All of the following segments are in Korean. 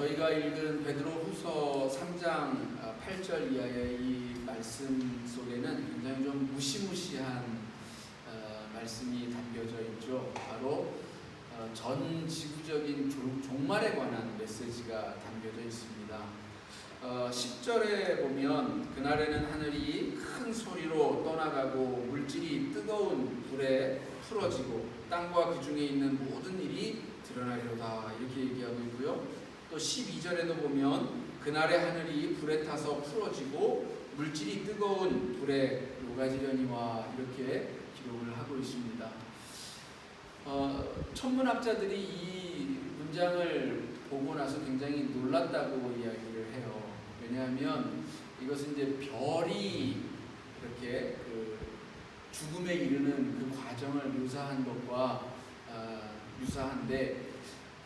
저희가 읽은 베드로후서 3장 8절 이하의 이 말씀 속에는 굉장히 좀 무시무시한 말씀이 담겨져 있죠. 바로 전 지구적인 종말에 관한 메시지가 담겨져 있습니다. 10절에 보면 그날에는 하늘이 큰 소리로 떠나가고 물질이 뜨거운 불에 풀어지고 땅과 그 중에 있는 모든 일이 드러나리로다, 이렇게 얘기하고 있고요. 또 12절에도 보면 그날의 하늘이 불에 타서 풀어지고 물질이 뜨거운 불에 녹아지려니와, 이렇게 기록을 하고 있습니다. 천문학자들이 이 문장을 보고 나서 굉장히 놀랐다고 이야기를 해요. 왜냐하면 이것은 이제 별이 이렇게 그 죽음에 이르는 그 과정을 묘사한 것과 유사한데,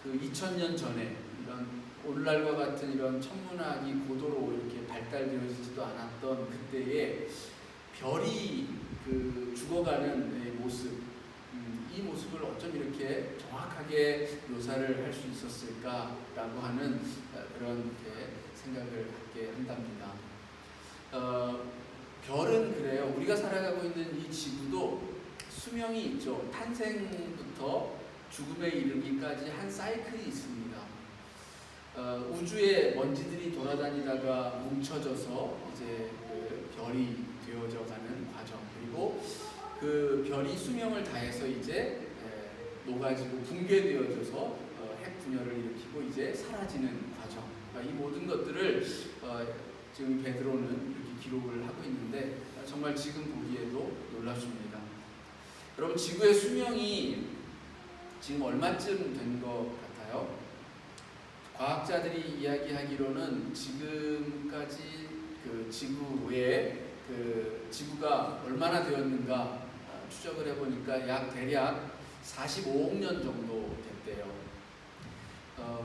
그 2000년 전에 이런 오늘날과 같은 이런 천문학이 고도로 이렇게 발달되어지지도 않았던 그때에 별이 그 죽어가는 모습, 이 모습을 어쩜 이렇게 정확하게 묘사를 할 수 있었을까라고 하는 그런 생각을 갖게 한답니다. 별은 그래요. 우리가 살아가고 있는 이 지구도 수명이 있죠. 탄생부터 죽음에 이르기까지 한 사이클이 있습니다. 우주에 먼지들이 돌아다니다가 뭉쳐져서 이제 그 별이 되어져 가는 과정, 그리고 그 별이 수명을 다해서 이제 녹아지고 붕괴되어져서 핵 분열을 일으키고 이제 사라지는 과정, 이 모든 것들을 지금 베드로는 이렇게 기록을 하고 있는데, 정말 지금 보기에도 놀랍습니다. 여러분, 지구의 수명이 지금 얼마쯤 된 것 같아요? 과학자들이 이야기하기로는 지금까지 그 지구에 그 지구가 얼마나 되었는가 추적을 해보니까 대략 45억 년 정도 됐대요.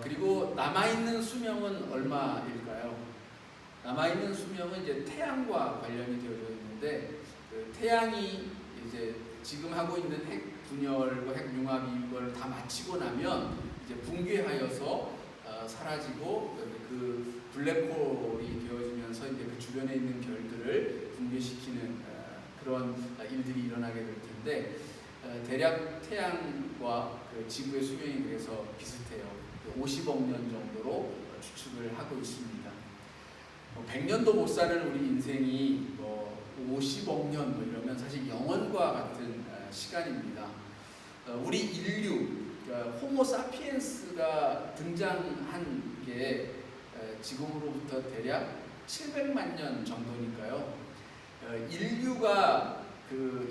그리고 남아있는 수명은 얼마일까요? 남아있는 수명은 이제 태양과 관련이 되어져 있는데, 그 태양이 이제 지금 하고 있는 핵 분열과 핵 융합 이걸 다 마치고 나면 이제 붕괴하여서 사라지고 그 블랙홀이 되어지면서 이제 그 주변에 있는 별들을 붕괴시키는 그런 일들이 일어나게 될 텐데, 대략 태양과 그 지구의 수명이 그래서 비슷해요. 50억 년 정도로 추측을 하고 있습니다. 100년도 못 사는 우리 인생이 50억 년 이러면 사실 영원과 같은 시간입니다. 우리 인류, 그러니까 호모 사피엔스가 등장한 게 지금으로부터 대략 700만 년 정도니까요. 인류가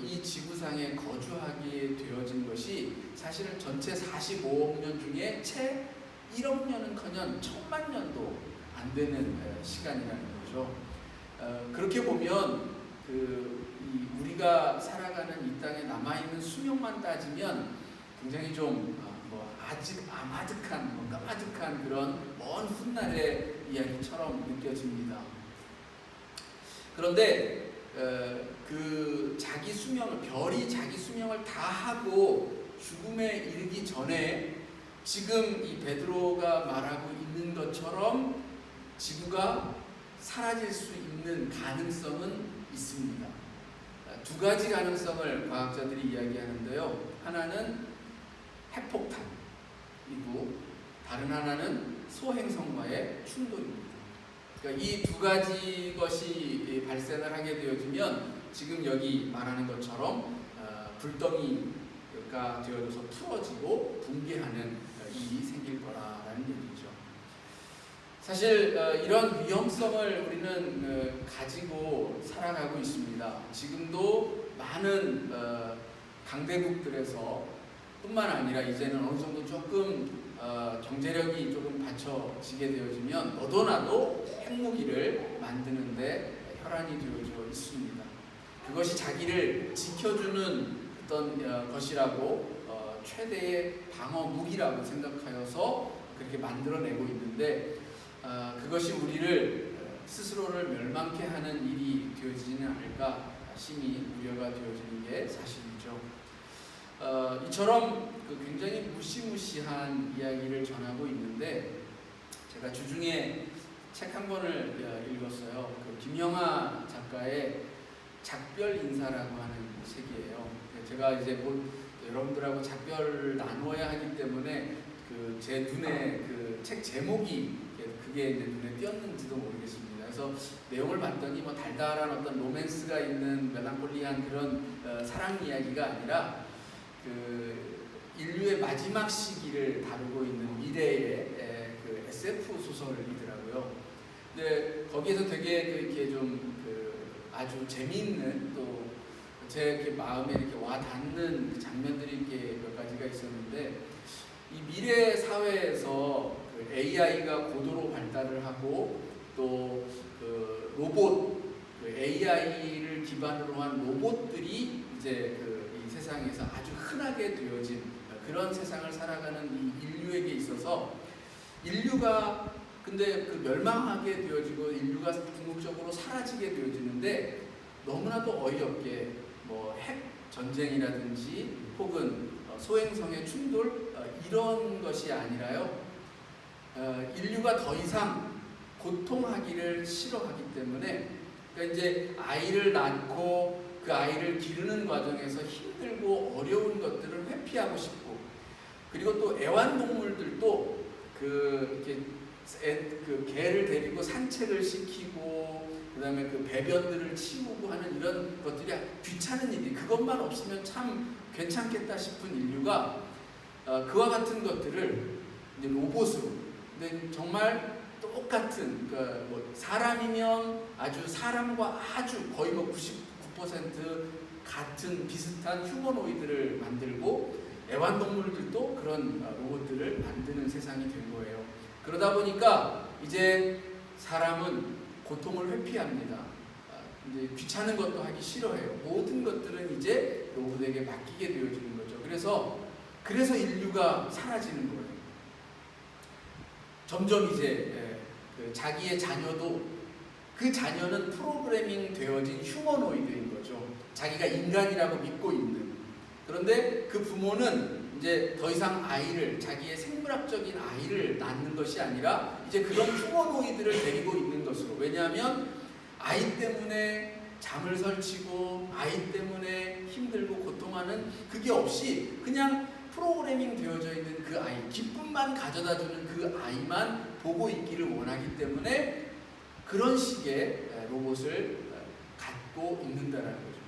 이 지구상에 거주하게 되어진 것이 사실은 전체 45억 년 중에 채 1억 년은커녕 1000만 년도 안 되는 시간이라는 거죠. 그렇게 보면 우리가 살아가는 이 땅에 남아있는 수명만 따지면 굉장히 좀 아직 아마득한, 까마득한 그런 먼 훗날의 이야기처럼 느껴집니다. 그런데 그 자기 수명을, 별이 자기 수명을 다 하고 죽음에 이르기 전에 지금 이 베드로가 말하고 있는 것처럼 지구가 사라질 수 있는 가능성은 있습니다. 두 가지 가능성을 과학자들이 이야기하는데요. 하나는 핵폭탄이고 다른 하나는 소행성과의 충돌입니다. 그러니까 이 두 가지 것이 발생을 하게 되어지면 지금 여기 말하는 것처럼 불덩이가 되어져서 풀어지고 붕괴하는 일이 생길 거라는 얘기죠. 사실 이런 위험성을 우리는 가지고 살아가고 있습니다. 지금도 많은 강대국들에서 뿐만 아니라 이제는 어느 정도 조금 경제력이 조금 받쳐지게 되어지면 너도나도 핵무기를 만드는데 혈안이 되어져 있습니다. 그것이 자기를 지켜주는 어떤 것이라고 최대의 방어 무기라고 생각하여서 그렇게 만들어내고 있는데, 그것이 우리를 스스로를 멸망케 하는 일이 되어지지는 않을까 심히 우려가 되어지는 게 사실이죠. 이처럼 굉장히 무시무시한 이야기를 전하고 있는데, 제가 제가 주중에 책 한 권을 읽었어요. 그 김영하 작가의 작별 인사라고 하는 책이에요. 제가 이제 여러분들하고 작별 나누어야 하기 때문에 그 제 눈에 그 책 제목이 그게 이제 눈에 띄었는지도 모르겠습니다. 그래서 내용을 봤더니 뭐 달달한 어떤 로맨스가 있는 멜랑콜리한 그런 사랑 이야기가 아니라 그 인류의 마지막 시기를 다루고 있는 미래의 그 SF 소설이더라고요. 근데 거기에서 되게 이렇게 좀 아주 재미있는 또 제 마음에 이렇게 와 닿는 장면들이 이렇게 몇 가지가 있었는데, 이 미래 사회에서 그 AI가 고도로 발달을 하고 또 그 로봇, 그 AI를 기반으로 한 로봇들이 이제 이 세상에서 아주 흔하게 되어진 그런 세상을 살아가는 이 인류에게 있어서 인류가 근데 그 멸망하게 되어지고 인류가 궁극적으로 사라지게 되어지는데 너무나도 어이없게 뭐 핵 전쟁이라든지 혹은 소행성의 충돌 이런 것이 아니라요, 인류가 더 이상 고통하기를 싫어하기 때문에, 그러니까 이제 아이를 낳고 그 아이를 기르는 과정에서 힘들고 어려운 것들을 회피하고 싶고, 그리고 또 애완동물들도 이렇게 그 개를 데리고 산책을 시키고 그다음에 그 배변들을 치우고 하는 이런 것들이 귀찮은 일이, 그것만 없으면 참 괜찮겠다 싶은 인류가 그와 같은 것들을 이제 로봇으로, 근데 정말 똑같은, 그러니까 뭐 사람이면 아주 사람과 아주 거의 뭐 99% 같은 비슷한 휴머노이드를 만들고 애완동물들도 그런 로봇들을 만드는 세상이 된 거예요. 그러다 보니까 이제 사람은 고통을 회피합니다. 이제 귀찮은 것도 하기 싫어해요. 모든 것들은 이제 로봇에게 맡기게 되어지는 거죠. 그래서 인류가 사라지는 거예요. 점점 이제 자기의 자녀도, 그 자녀는 프로그래밍 되어진 휴머노이드인 거죠. 자기가 인간이라고 믿고 있는. 그런데 그 부모는 이제 더 이상 자기의 생물학적인 아이를 낳는 것이 아니라 이제 그런 휴머노이드를 데리고 있는 것으로. 왜냐하면 아이 때문에 잠을 설치고 아이 때문에 힘들고 고통하는 그게 없이 그냥 프로그래밍 되어져 있는 그 아이, 기쁨만 가져다주는 그 아이만 보고 있기를 원하기 때문에 그런 식의 로봇을 갖고 있는다는 거죠.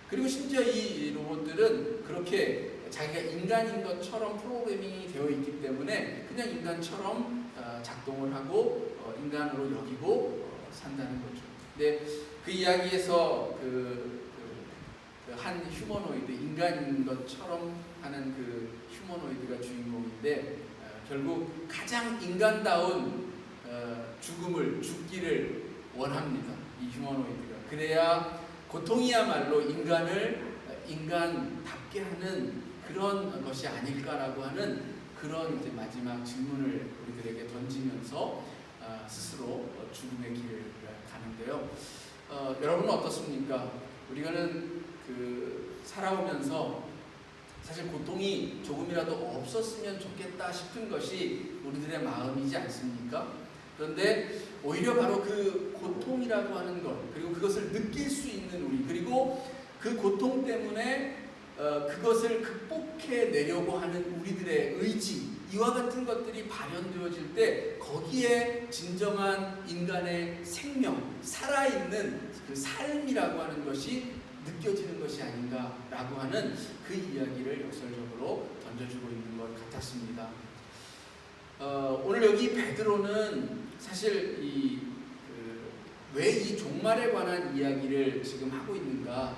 그리고 심지어 이 로봇들은 그렇게 자기가 인간인 것처럼 프로그래밍이 되어 있기 때문에 그냥 인간처럼 작동을 하고 인간으로 여기고 산다는 거죠. 근데 그 이야기에서 한 휴머노이드, 인간인 것처럼 하는 그 휴머노이드가 주인공인데 결국 가장 인간다운 죽기를 원합니다. 이 휴머노이드가. 그래야 고통이야말로 인간을 인간답게 하는 그런 것이 아닐까라고 하는 그런 이제 마지막 질문을 우리들에게 던지면서 스스로 죽음의 길을 가는데요. 여러분은 어떻습니까? 우리는 살아오면서 사실 고통이 조금이라도 없었으면 좋겠다 싶은 것이 우리들의 마음이지 않습니까? 그런데 오히려 바로 그 고통이라고 하는 것, 그리고 그것을 느낄 수 있는 우리, 그리고 그 고통 때문에 그것을 극복해 내려고 하는 우리들의 의지, 이와 같은 것들이 발현되어질 때 거기에 진정한 인간의 생명, 살아있는 그 삶이라고 하는 것이 느껴지는 것이 아닌가라고 하는 그 이야기를 역설적으로 던져주고 있는 것 같았습니다. 오늘 여기 베드로는 사실 왜 이 종말에 관한 이야기를 지금 하고 있는가?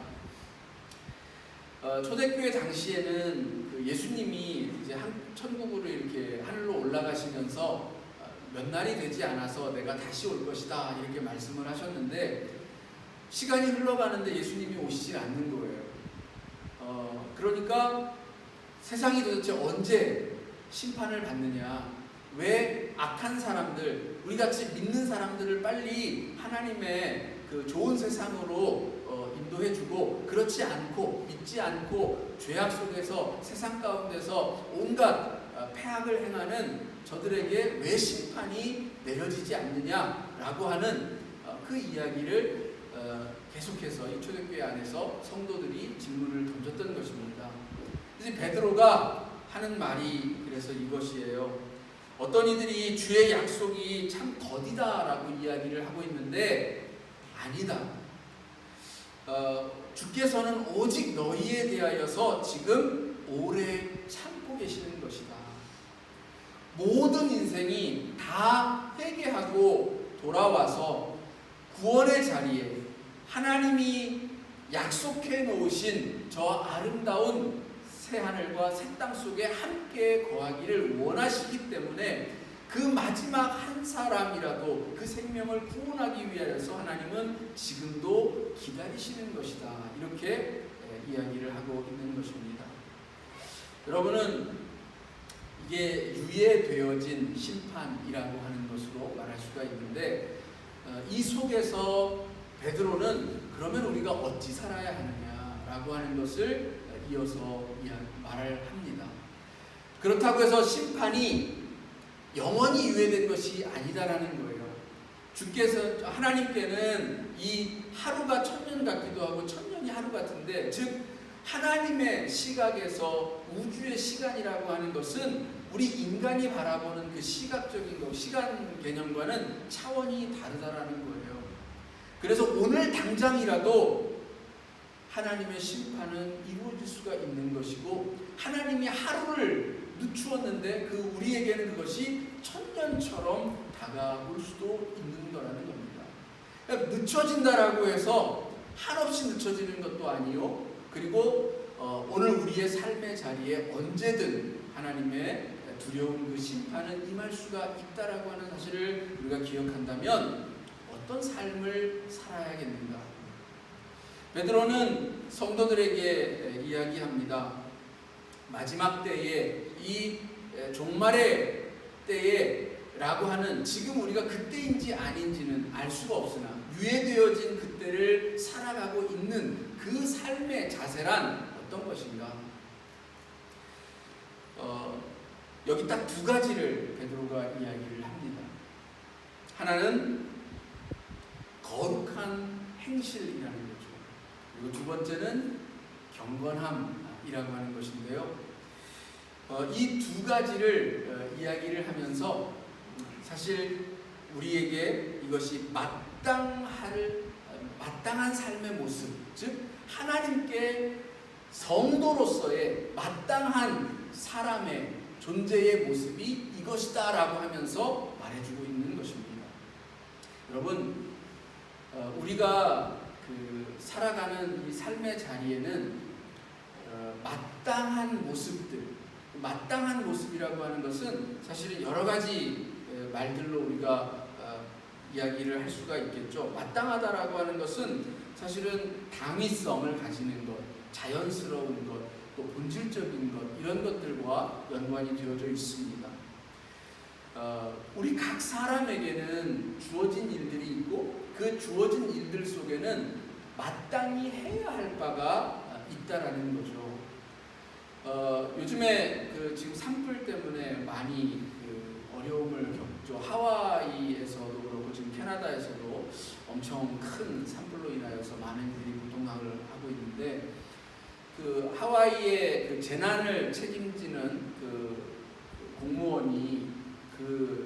초대교회 당시에는 예수님이 이제 천국으로 이렇게 하늘로 올라가시면서 몇 날이 되지 않아서 내가 다시 올 것이다 이렇게 말씀을 하셨는데, 시간이 흘러가는데 예수님이 오시질 않는 거예요. 그러니까 세상이 도대체 언제 심판을 받느냐? 왜 악한 사람들, 우리같이 믿는 사람들을 빨리 하나님의 그 좋은 세상으로 인도해주고, 그렇지 않고 믿지 않고 죄악 속에서 세상 가운데서 온갖 폐악을 행하는 저들에게 왜 심판이 내려지지 않느냐라고 하는 그 이야기를 계속해서 이 초대교회 안에서 성도들이 질문을 던졌던 것입니다. 그래서 베드로가 하는 말이 그래서 이것이에요. 어떤 이들이 주의 약속이 참 더디다라고 이야기를 하고 있는데 아니다. 주께서는 오직 너희에 대하여서 지금 오래 참고 계시는 것이다. 모든 인생이 다 회개하고 돌아와서 구원의 자리에 하나님이 약속해 놓으신 저 아름다운 새하늘과 새 땅 속에 함께 거하기를 원하시기 때문에 그 마지막 한 사람이라도 그 생명을 구원하기 위하여서 하나님은 지금도 기다리시는 것이다. 이렇게 이야기를 하고 있는 것입니다. 여러분은 이게 유예되어진 심판이라고 하는 것으로 말할 수가 있는데 이 속에서 베드로는 그러면 우리가 어찌 살아야 하느냐라고 하는 것을 이어서 말을 합니다. 그렇다고 해서 심판이 영원히 유예된 것이 아니다라는 거예요. 주께서 하나님께는 이 하루가 천년 같기도 하고 천년이 하루 같은데, 즉 하나님의 시각에서 우주의 시간이라고 하는 것은 우리 인간이 바라보는 그 시각적인 것, 시간 개념과는 차원이 다르다라는 거예요. 그래서 오늘 당장이라도 하나님의 심판은 이루어질 수가 있는 것이고, 하나님이 하루를 늦추었는데 그 우리에게는 그것이 천년처럼 다가올 수도 있는 거라는 겁니다. 그러니까 늦춰진다라고 해서 한없이 늦춰지는 것도 아니요, 그리고 오늘 우리의 삶의 자리에 언제든 하나님의 두려운 그 심판은 임할 수가 있다라고 하는 사실을 우리가 기억한다면 어떤 삶을 살아야겠는가? 베드로는 성도들에게 이야기합니다. 마지막 때에 이 종말의 때에 라고 하는, 지금 우리가 그때인지 아닌지는 알 수가 없으나 유예되어진 그때를 살아가고 있는 그 삶의 자세란 어떤 것인가? 여기 딱 두 가지를 베드로가 이야기를 합니다. 하나는 거룩한 행실이라는 거죠. 그리고 두 번째는 경건함이라고 하는 것인데요. 이 두 가지를 이야기를 하면서 사실 우리에게 이것이 마땅한 삶의 모습, 즉 하나님께 성도로서의 마땅한 사람의 존재의 모습이 이것이다 라고 하면서 말해주고 있는 것입니다. 여러분, 우리가 살아가는 이 삶의 자리에는 마땅한 모습들, 마땅한 모습이라고 하는 것은 사실은 여러 가지 말들로 우리가 이야기를 할 수가 있겠죠. 마땅하다라고 하는 것은 사실은 당위성을 가지는 것, 자연스러운 것, 또 본질적인 것, 이런 것들과 연관이 되어져 있습니다. 우리 각 사람에게는 주어진 일들이 있고 그 주어진 일들 속에는 마땅히 해야 할 바가 있다라는 거죠. 요즘에 지금 산불 때문에 많이 어려움을 겪죠. 하와이에서도 그렇고 지금 캐나다에서도 엄청 큰 산불로 인하여서 많은 이들이 고통을 하고 있는데, 하와이의 재난을 책임지는 공무원이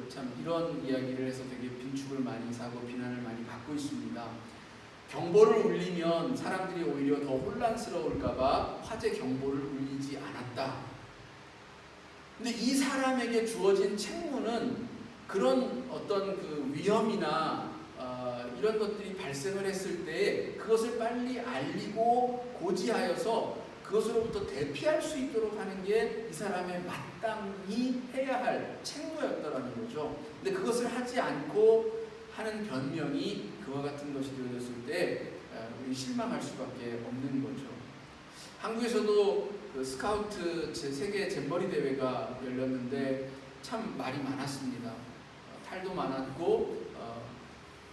참 이런 이야기를 해서 되게 빈축을 많이 사고 비난을 많이 받고 있습니다. 경보를 울리면 사람들이 오히려 더 혼란스러울까봐 화재 경보를 울리지 않았다. 근데 이 사람에게 주어진 책무는 그런 어떤 위험이나 이런 것들이 발생을 했을 때 그것을 빨리 알리고 고지하여서 그것으로부터 대피할 수 있도록 하는 게 이 사람의 마땅히 해야 할 책무였다라는 거죠. 근데 그것을 하지 않고 하는 변명이 그와 같은 것이 되어졌을 때 우리 실망할 수밖에 없는 거죠. 한국에서도 스카우트 세계 잼버리 대회가 열렸는데 참 말이 많았습니다. 탈도 많았고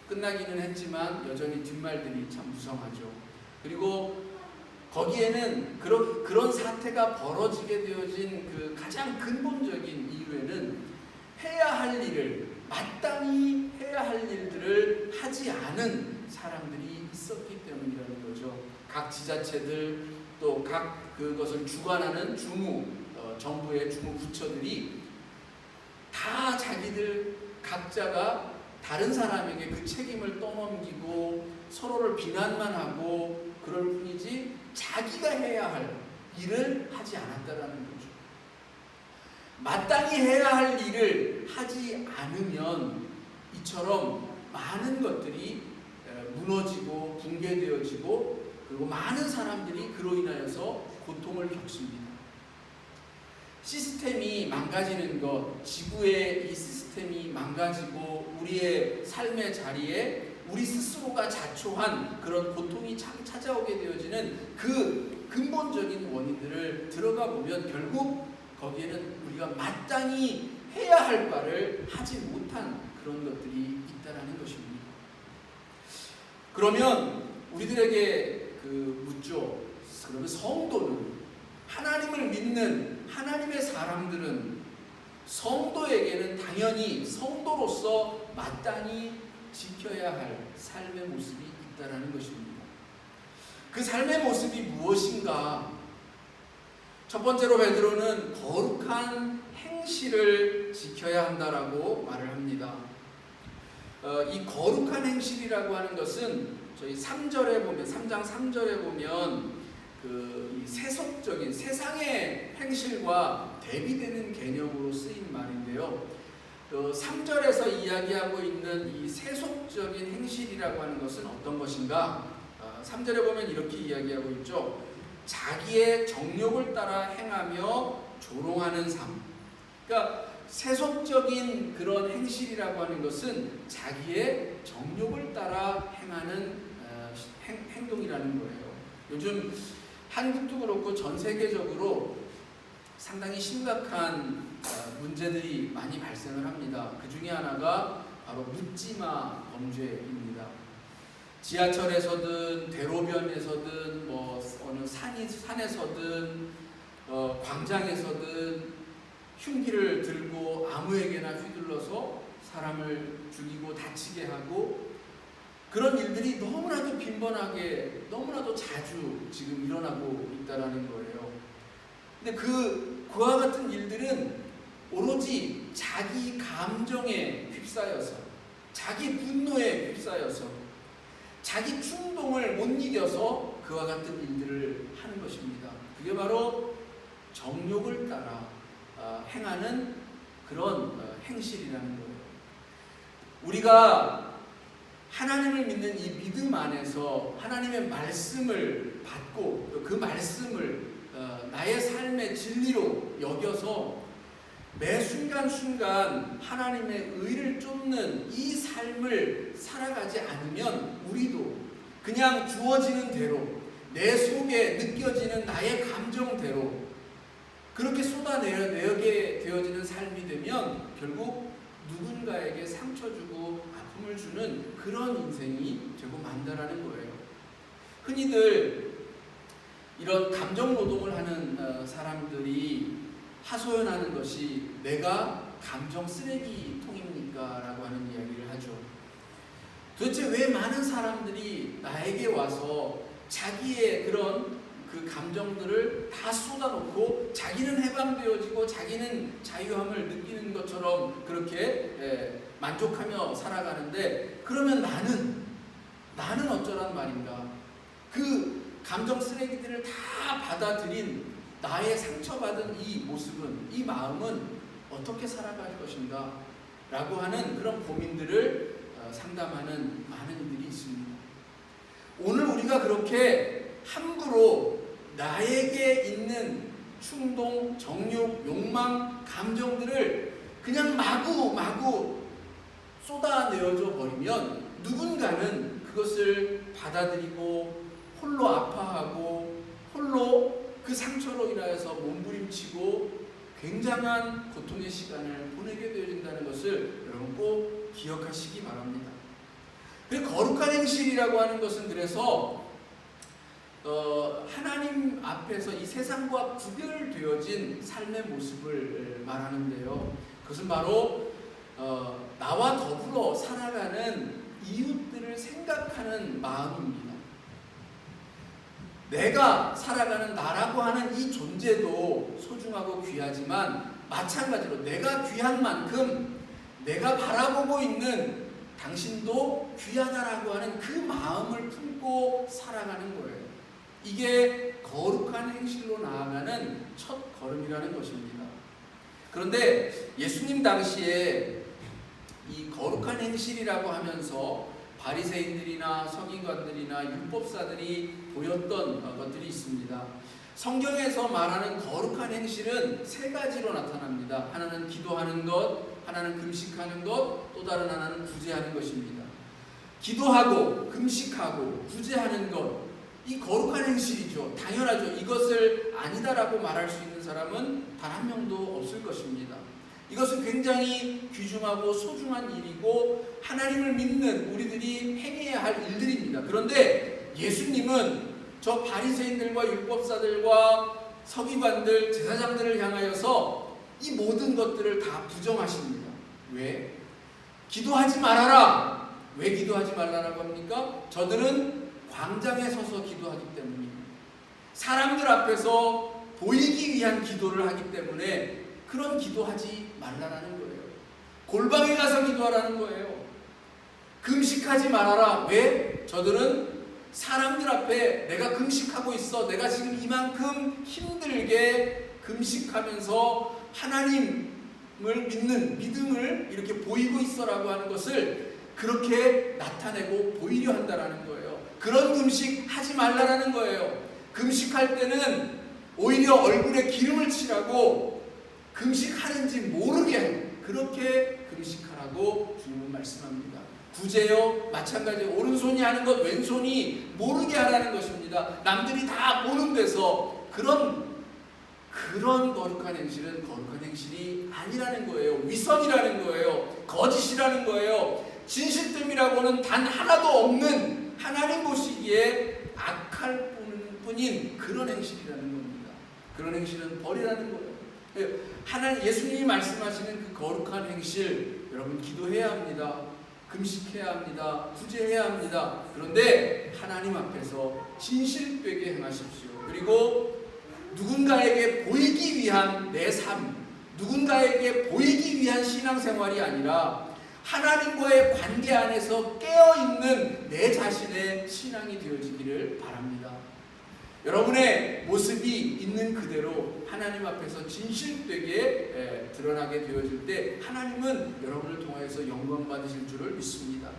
끝나기는 했지만 여전히 뒷말들이 참 무성하죠. 그리고 거기에는 그런 사태가 벌어지게 되어진 가장 근본적인 이유에는 많은 사람들이 있었기 때문이라는 거죠. 각 지자체들 또 각 그것을 주관하는 정부의 주무 부처들이 다 자기들 각자가 다른 사람에게 그 책임을 떠넘기고 서로를 비난만 하고 그럴 뿐이지 자기가 해야 할 일을 하지 않았다라는 거죠. 마땅히 해야 할 일을 하지 않으면 이처럼 많은 것들이 무너지고 붕괴되어지고 그리고 많은 사람들이 그로 인하여서 고통을 겪습니다. 시스템이 망가지는 것, 지구의 이 시스템이 망가지고 우리의 삶의 자리에 우리 스스로가 자초한 그런 고통이 찾아오게 되어지는 그 근본적인 원인들을 들어가 보면 결국 거기에는 우리가 마땅히 해야 할 바를 하지 못한 그런 것들이 있다라는 것입니다. 그러면 우리들에게 묻죠. 그러면 성도는, 하나님을 믿는 하나님의 사람들은 성도에게는 당연히 성도로서 마땅히 지켜야 할 삶의 모습이 있다라는 것입니다. 그 삶의 모습이 무엇인가? 첫 번째로 베드로는 거룩한 행실을 지켜야 한다라고 말을 합니다. 이 거룩한 행실이라고 하는 것은 저희 3절에 보면 3장 3절에 보면 이 세속적인 세상의 행실과 대비되는 개념으로 쓰인 말인데요. 3절에서 이야기하고 있는 이 세속적인 행실이라고 하는 것은 어떤 것인가? 3절에 보면 이렇게 이야기하고 있죠. 자기의 정욕을 따라 행하며 조롱하는 삶. 그러니까 세속적인 그런 행실이라고 하는 것은 자기의 정욕을 따라 행하는 행동이라는 거예요. 요즘 한국도 그렇고 전 세계적으로 상당히 심각한 문제들이 많이 발생을 합니다. 그 중에 하나가 바로 묻지마 범죄입니다. 지하철에서든 대로변에서든 어느 산에서든 광장에서든 흉기를 들고 아무에게나 휘둘러서 사람을 죽이고 다치게 하고 그런 일들이 너무나도 빈번하게 너무나도 자주 지금 일어나고 있다라는 거예요. 근데 그와 같은 일들은 오로지 자기 감정에 휩싸여서 자기 분노에 휩싸여서 자기 충동을 못 이겨서 그와 같은 일들을 하는 것입니다. 그게 바로 정욕을 따라 행하는 그런 행실이라는 거예요. 우리가 하나님을 믿는 이 믿음 안에서 하나님의 말씀을 받고 그 말씀을 나의 삶의 진리로 여겨서 매 순간순간 하나님의 의를 쫓는 이 삶을 살아가지 않으면 우리도 그냥 주어지는 대로 내 속에 느껴지는 나의 감정대로 그렇게 쏟아내게 되어지는 삶이 되면 결국 누군가에게 상처 주고 아픔을 주는 그런 인생이 되고 만다라는 거예요. 흔히들 이런 감정 노동을 하는 사람들이 하소연하는 것이 내가 감정 쓰레기통입니까? 라고 하는 이야기를 하죠. 도대체 왜 많은 사람들이 나에게 와서 자기의 그런 그 감정들을 다 쏟아놓고 자기는 해방되어지고 자기는 자유함을 느끼는 것처럼 그렇게 만족하며 살아가는데 그러면 나는 어쩌란 말인가? 그 감정 쓰레기들을 다 받아들인 나의 상처받은 이 모습은, 이 마음은 어떻게 살아갈 것인가? 라고 하는 그런 고민들을 상담하는 많은 이들이 있습니다. 오늘 우리가 그렇게 함부로 나에게 있는 충동, 정욕, 욕망, 감정들을 그냥 마구 쏟아내어져 버리면 누군가는 그것을 받아들이고 홀로 아파하고 홀로 그 상처로 인하여서 몸부림치고 굉장한 고통의 시간을 보내게 되어진다는 것을 여러분 꼭 기억하시기 바랍니다. 거룩한 행실이라고 하는 것은 그래서 하나님 앞에서 이 세상과 구별되어진 삶의 모습을 말하는데요. 그것은 바로 나와 더불어 살아가는 이웃들을 생각하는 마음입니다. 내가 살아가는 나라고 하는 이 존재도 소중하고 귀하지만 마찬가지로 내가 귀한 만큼 내가 바라보고 있는 당신도 귀하다라고 하는 그 마음을 품고 살아가는 거예요. 이게 거룩한 행실로 나아가는 첫 걸음이라는 것입니다. 그런데 예수님 당시에 이 거룩한 행실이라고 하면서 바리새인들이나 서기관들이나 율법사들이 보였던 것들이 있습니다. 성경에서 말하는 거룩한 행실은 세 가지로 나타납니다. 하나는 기도하는 것, 하나는 금식하는 것, 또 다른 하나는 구제하는 것입니다. 기도하고 금식하고 구제하는 것, 이 거룩한 행실이죠. 당연하죠. 이것을 아니다라고 말할 수 있는 사람은 단 한 명도 없을 것입니다. 이것은 굉장히 귀중하고 소중한 일이고 하나님을 믿는 우리들이 행해야 할 일들입니다. 그런데 예수님은 저 바리새인들과 율법사들과 서기관들, 제사장들을 향하여서 이 모든 것들을 다 부정하십니다. 왜? 기도하지 말아라. 왜 기도하지 말라라고 합니까? 저들은 광장에 서서 기도하기 때문입니다. 사람들 앞에서 보이기 위한 기도를 하기 때문에 그런 기도하지 말라라는 거예요. 골방에 가서 기도하라는 거예요. 금식하지 말아라. 왜? 저들은 사람들 앞에 내가 금식하고 있어. 내가 지금 이만큼 힘들게 금식하면서 하나님을 믿는 믿음을 이렇게 보이고 있어라고 하는 것을 그렇게 나타내고 보이려 한다라는 거예요. 그런 금식 하지 말라라는 거예요. 금식할 때는 오히려 얼굴에 기름을 칠하고 금식하는지 모르게 그렇게 금식하라고 주님은 말씀합니다. 구제요 마찬가지로 오른손이 하는 것 왼손이 모르게 하라는 것입니다. 남들이 다 보는 데서 그런 거룩한 행실은 거룩한 행실이 아니라는 거예요. 위선이라는 거예요. 거짓이라는 거예요. 진실됨이라고는 단 하나도 없는 하나님 보시기에 악할 뿐인 그런 행실이라는 겁니다. 그런 행실은 버리라는 거예요. 하나님 예수님이 말씀하시는 그 거룩한 행실, 여러분 기도해야 합니다. 금식해야 합니다. 구제해야 합니다. 그런데 하나님 앞에서 진실되게 행하십시오. 그리고 누군가에게 보이기 위한 내 삶, 누군가에게 보이기 위한 신앙생활이 아니라 하나님과의 관계 안에서 깨어있는 내 자신의 신앙이 되어지기를 바랍니다. 여러분의 모습이 있는 그대로 하나님 앞에서 진실되게 드러나게 되어질 때 하나님은 여러분을 통하여서 영광 받으실 줄을 믿습니다.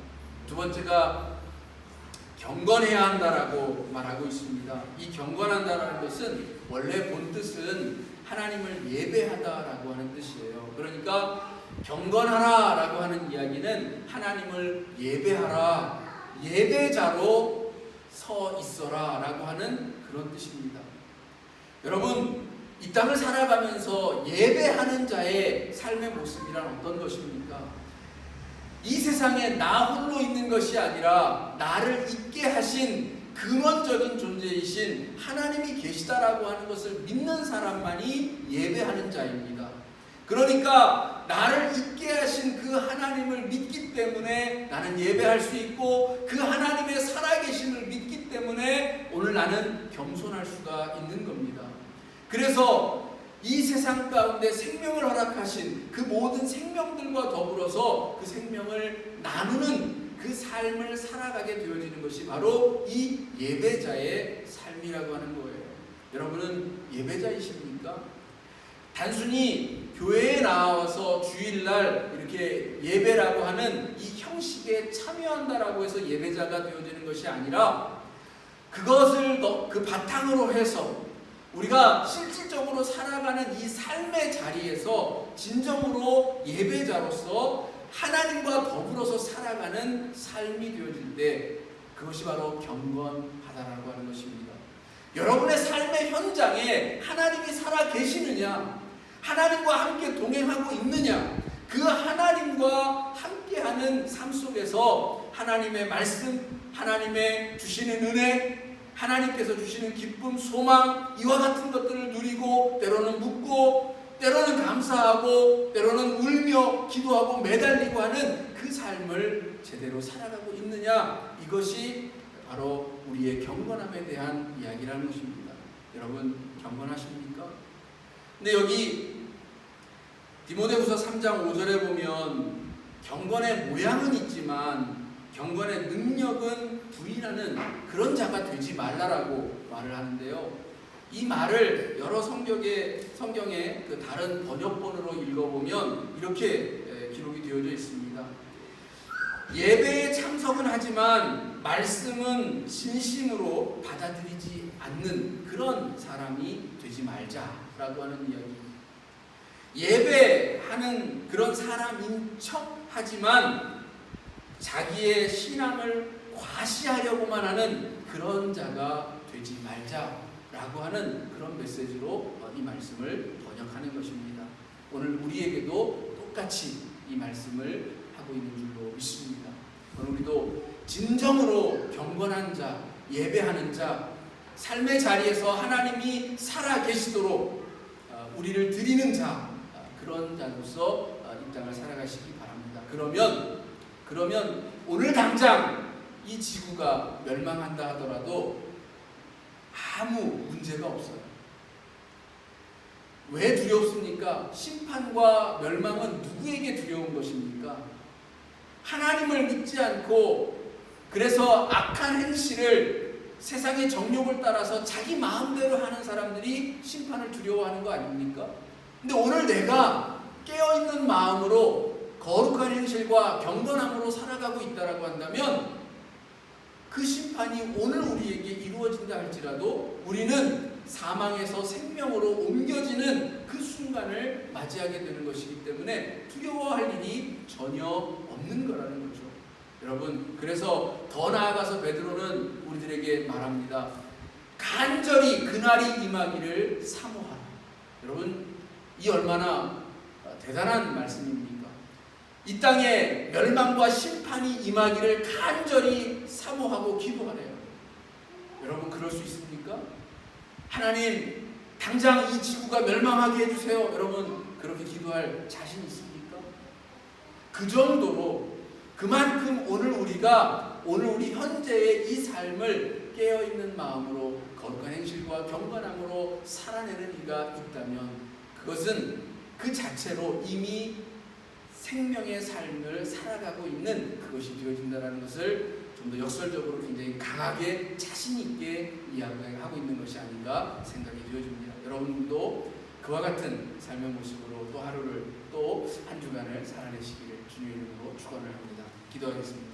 두 번째가 경건해야 한다라고 말하고 있습니다. 이 경건한다라는 것은 원래 본 뜻은 하나님을 예배하다라고 하는 뜻이에요. 그러니까 경건하라라고 하는 이야기는 하나님을 예배하라, 예배자로 서 있어라 라고 하는 그런 뜻입니다. 여러분, 이 땅을 살아가면서 예배하는 자의 삶의 모습이란 어떤 것입니까? 이 세상에 나 홀로 있는 것이 아니라 나를 있게 하신 근원적인 존재이신 하나님이 계시다라고 하는 것을 믿는 사람만이 예배하는 자입니다. 그러니까 나를 있게 하신 그 하나님을 믿기 때문에 나는 예배할 수 있고 그 하나님의 살아계심을 믿기 때문에 오늘 나는 겸손할 수가 있는 겁니다. 그래서 이 세상 가운데 생명을 허락하신 그 모든 생명들과 더불어서 그 생명을 나누는 그 삶을 살아가게 되어지는 것이 바로 이 예배자의 삶이라고 하는 거예요. 여러분은 예배자이십니까? 단순히 교회에 나와서 주일날 이렇게 예배라고 하는 이 형식에 참여한다라고 해서 예배자가 되어지는 것이 아니라 그것을 그 바탕으로 해서 우리가 실질적으로 살아가는 이 삶의 자리에서 진정으로 예배자로서 하나님과 더불어서 살아가는 삶이 되어질 때 그것이 바로 경건하다라고 하는 것입니다. 여러분의 삶의 현장에 하나님이 살아 계시느냐, 하나님과 함께 동행하고 있느냐, 그 하나님과 함께하는 삶 속에서 하나님의 말씀, 하나님의 주시는 은혜, 하나님께서 주시는 기쁨, 소망, 이와 같은 것들을 누리고 때로는 묻고 때로는 감사하고 때로는 울며 기도하고 매달리고 하는 그 삶을 제대로 살아가고 있느냐, 이것이 바로 우리의 경건함에 대한 이야기라는 것입니다. 여러분 경건하십니까? 근데 여기 디모데후서 3장 5절에 보면 경건의 모양은 있지만 경건의 능력은 부인하는 그런 자가 되지 말라라고 말을 하는데요. 이 말을 여러 성경의 그 다른 번역본으로 읽어보면 이렇게 기록이 되어져 있습니다. 예배에 참석은 하지만 말씀은 진심으로 받아들이지 않는 그런 사람이 되지 말자라고 하는 이야기입니다. 예배하는 그런 사람인 척 하지만 자기의 신앙을 과시하려고만 하는 그런 자가 되지 말자라고 하는 그런 메시지로 이 말씀을 번역하는 것입니다. 오늘 우리에게도 똑같이 이 말씀을 하고 있는 줄로 믿습니다. 오늘 우리도 진정으로 경건한 자, 예배하는 자, 삶의 자리에서 하나님이 살아 계시도록 우리를 드리는 자, 그런 자로서 이 땅을 살아가시기 바랍니다. 그러면 오늘 당장 이 지구가 멸망한다 하더라도 아무 문제가 없어요. 왜 두렵습니까? 심판과 멸망은 누구에게 두려운 것입니까? 하나님을 믿지 않고 그래서 악한 행실을 세상의 정욕을 따라서 자기 마음대로 하는 사람들이 심판을 두려워하는 거 아닙니까? 근데 오늘 내가 깨어있는 마음으로 거룩한 행실과 경건함으로 살아가고 있다라고 한다면 그 심판이 오늘 우리에게 이루어진다 할지라도 우리는 사망에서 생명으로 옮겨지는 그 순간을 맞이하게 되는 것이기 때문에 두려워할 일이 전혀 없는 거라는 거죠. 여러분, 그래서 더 나아가서 베드로는 우리들에게 말합니다. 간절히 그날이 임하기를 사모하라. 여러분, 이 얼마나 대단한 말씀입니까? 이 땅에 멸망과 심판이 임하기를 간절히 사모하고 기도하래요. 여러분 그럴 수 있습니까? 하나님 당장 이 지구가 멸망하게 해주세요. 여러분 그렇게 기도할 자신 있습니까? 그 정도로 그만큼 오늘 우리 현재의 이 삶을 깨어있는 마음으로 거룩한 행실과 경건함으로 살아내는 이가 있다면 그것은 그 자체로 이미 생명의 삶을 살아가고 있는 그것이 되어진다는 것을 좀 더 역설적으로 굉장히 강하게 자신 있게 이야기하고 있는 것이 아닌가 생각이 되어집니다. 여러분도 그와 같은 삶의 모습으로 또 하루를 또 한 주간을 살아내시기를 주님의 이름으로 축원을 합니다. 기도하겠습니다.